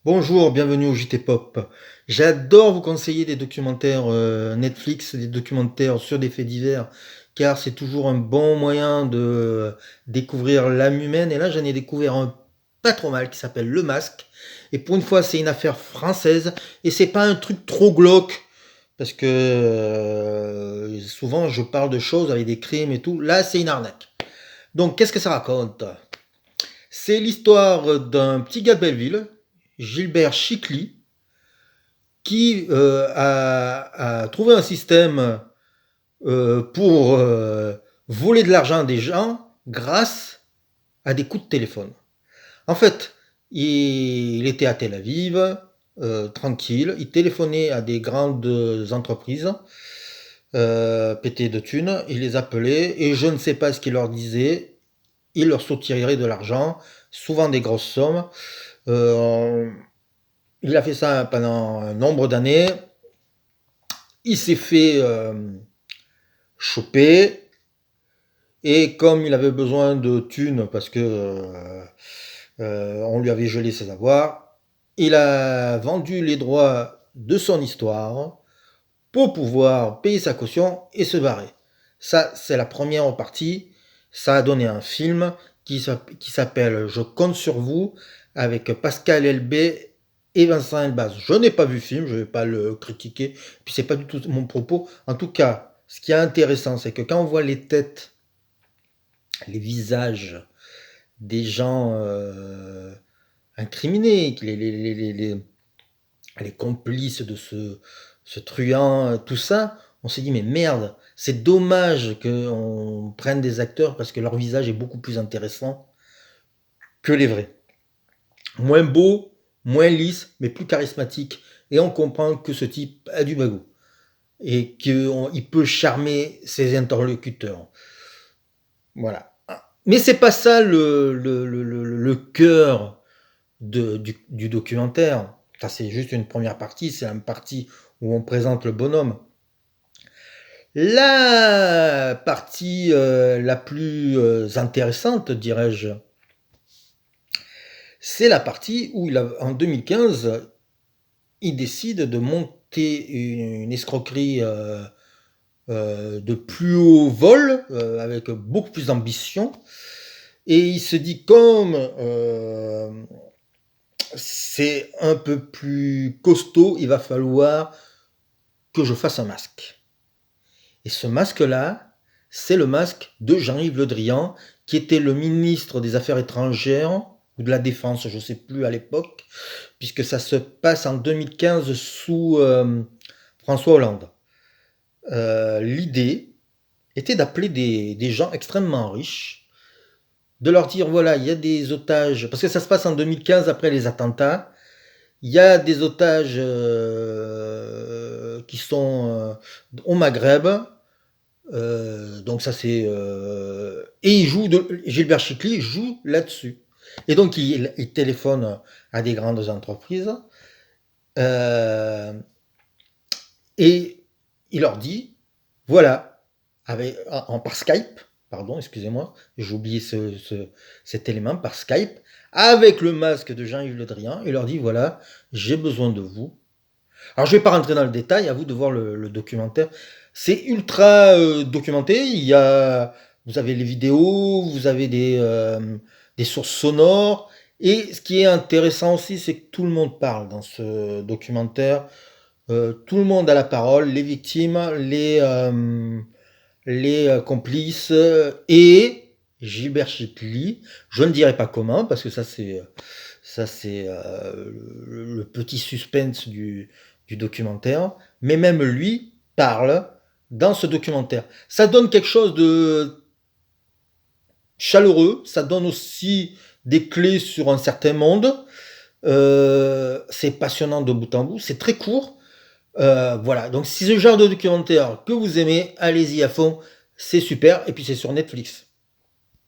Bonjour, bienvenue au JT Pop. J'adore vous conseiller des documentaires Netflix, des documentaires sur des faits divers, car c'est toujours un bon moyen de découvrir l'âme humaine. Et là, j'en ai découvert un pas trop mal qui s'appelle Le Masque. Et pour une fois, c'est une affaire française et c'est pas un truc trop glauque. Parce que souvent je parle de choses avec des crimes et tout. Là, c'est une arnaque. Donc, qu'est-ce que ça raconte? C'est l'histoire d'un petit gars de Belleville, Gilbert Chicly, qui a trouvé un système pour voler de l'argent des gens grâce à des coups de téléphone. En fait, il était à Tel Aviv, tranquille, il téléphonait à des grandes entreprises pétées de thunes, il les appelait et je ne sais pas ce qu'il leur disait, il leur soutirait de l'argent, souvent des grosses sommes. Euh, il a fait ça pendant un nombre d'années. Il s'est fait choper et comme il avait besoin de thunes parce que on lui avait gelé ses avoirs, il a vendu les droits de son histoire pour pouvoir payer sa caution et se barrer. Ça, c'est la première partie. Ça a donné un film qui s'appelle Je compte sur vous avec Pascal Elbé et Vincent Elbaz. Je n'ai pas vu le film, je ne vais pas le critiquer, puis c'est pas du tout mon propos. En tout cas, ce qui est intéressant, c'est que quand on voit les têtes, les visages des gens incriminés, les complices de ce truand, tout ça, on s'est dit mais merde, c'est dommage qu'on prenne des acteurs parce que leur visage est beaucoup plus intéressant que les vrais. Moins beau, moins lisse, mais plus charismatique. Et on comprend que ce type a du bagou et qu'il peut charmer ses interlocuteurs. Voilà. Mais c'est pas ça le cœur du documentaire. Ça, c'est juste une première partie, c'est une partie où on présente le bonhomme. La partie la plus intéressante, dirais-je, c'est la partie où en 2015, il décide de monter une escroquerie de plus haut vol, avec beaucoup plus d'ambition. Et il se dit comme c'est un peu plus costaud, il va falloir que je fasse un masque. Et ce masque-là, c'est le masque de Jean-Yves Le Drian, qui était le ministre des Affaires étrangères, ou de la Défense, je ne sais plus à l'époque, puisque ça se passe en 2015 sous François Hollande. L'idée était d'appeler des gens extrêmement riches, de leur dire, voilà, il y a des otages, parce que ça se passe en 2015 après les attentats, il y a des otages qui sont au Maghreb. Donc ça c'est et Gilbert Chicly joue là-dessus. Et donc il téléphone à des grandes entreprises euh, et il leur dit voilà par Skype, pardon, excusez-moi, j'ai oublié cet élément par Skype avec le masque de Jean-Yves Le Drian. Il leur dit voilà, j'ai besoin de vous. Alors je vais pas rentrer dans le détail, à vous de voir le documentaire. C'est ultra documenté. Vous avez les vidéos, vous avez des sources sonores. Et ce qui est intéressant aussi, c'est que tout le monde parle dans ce documentaire. Tout le monde a la parole, les victimes, les complices et Gilbert Chicly. Je ne dirai pas comment parce que ça c'est le petit suspense du documentaire, mais même lui parle dans ce documentaire. Ça donne quelque chose de chaleureux, ça donne aussi des clés sur un certain monde. C'est passionnant de bout en bout, c'est très court. Voilà, donc si ce genre de documentaire que vous aimez, allez-y à fond, c'est super, et puis c'est sur Netflix.